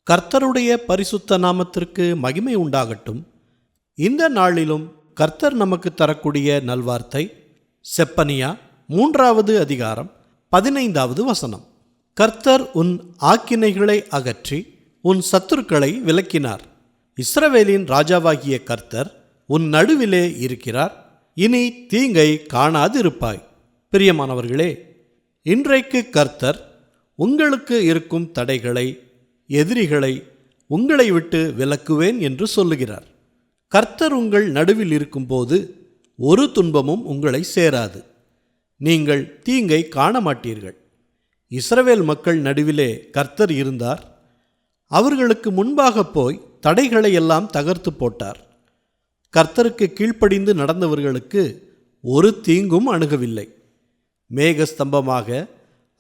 கர்த்தருடைய பரிசுத்த நாமத்திற்கு மகிமை உண்டாகட்டும். இந்த நாளிலும் கர்த்தர் நமக்கு தரக்கூடிய நல்வார்த்தை செப்பனியா 3வது அதிகாரம் 15வது வசனம். கர்த்தர் உன் ஆக்கினைகளை அகற்றி உன் சத்துருக்களை விலக்கினார். இஸ்ரவேலின் ராஜாவாகிய கர்த்தர் உன் நடுவிலே இருக்கிறார். இனி தீங்கை காணாதிருப்பாய். பிரியமானவர்களே, இன்றைக்கு கர்த்தர் உங்களுக்கு இருக்கும் தடைகளை, எதிரிகளை உங்களை விட்டு விலக்குவேன் என்று சொல்லுகிறார். கர்த்தர் உங்கள் நடுவில் இருக்கும்போது ஒரு துன்பமும் உங்களை சேராது. நீங்கள் தீங்கை காண மாட்டீர்கள். இஸ்ரவேல் மக்கள் நடுவிலே கர்த்தர் இருந்தார். அவர்களுக்கு முன்பாக போய் தடைகளை எல்லாம் தகர்த்து போட்டார். கர்த்தருக்கு கீழ்ப்படிந்து நடந்தவர்களுக்கு ஒரு தீங்கும் அணுகவில்லை. மேகஸ்தம்பமாக,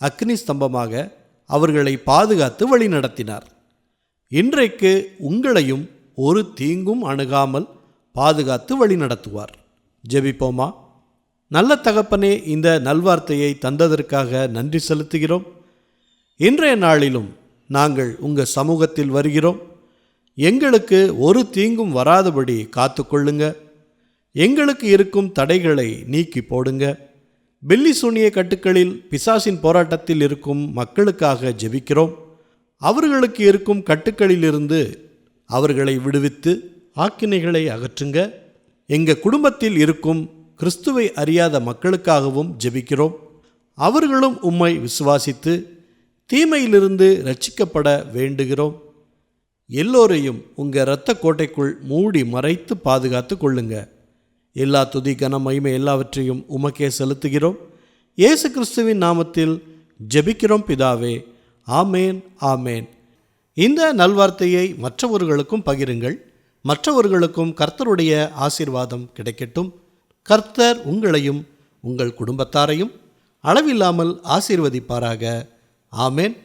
அக்னி ஸ்தம்பமாக அவர்களை பாதுகாத்து வழி நடத்தினார். இன்றைக்கு உங்களையும் ஒரு தீங்கும் அணுகாமல் பாதுகாத்து வழி நடத்துவார். ஜெபிப்போமா. நல்ல தகப்பனே, இந்த நல்வார்த்தையை தந்ததற்காக நன்றி செலுத்துகிறோம். இன்றைய நாளிலும் நாங்கள் உங்கள் சமூகத்தில் வருகிறோம். எங்களுக்கு ஒரு தீங்கும் வராதபடி காத்துக்கொள்ளுங்க. எங்களுக்கு இருக்கும் தடைகளை நீக்கி போடுங்க. பில்லி சூனிய கட்டுக்களில், பிசாசின் போராட்டத்தில் இருக்கும் மக்களுக்காக ஜெபிக்கிறோம். அவர்களுக்கு இருக்கும் கட்டுக்களிலிருந்து அவர்களை விடுவித்து ஆக்கினைகளை அகற்றுங்க. எங்கள் குடும்பத்தில் இருக்கும் கிறிஸ்துவை அறியாத மக்களுக்காகவும் ஜெபிக்கிறோம். அவர்களும் உம்மை விசுவாசித்து தீமையிலிருந்து இரட்சிக்கப்பட வேண்டுகிறோம். எல்லோரையும் உங்கள் இரத்த கோட்டைக்குள் மூடி மறைத்து பாதுகாத்து கொள்ளுங்க. எல்லா துதி, கன, மகிமை எல்லாவற்றையும் உமக்கே செலுத்துகிறோம். இயேசு கிறிஸ்துவின் நாமத்தில் ஜெபிக்கிறோம் பிதாவே. ஆமேன், ஆமேன். இந்த நல்வார்த்தையை மற்றவர்களுக்கும் பகிருங்கள். மற்றவர்களுக்கும் கர்த்தருடைய ஆசீர்வாதம் கிடைக்கட்டும். கர்த்தர் உங்களையும் உங்கள் குடும்பத்தாரையும் அளவில்லாமல் ஆசீர்வதிப்பாராக. ஆமேன்.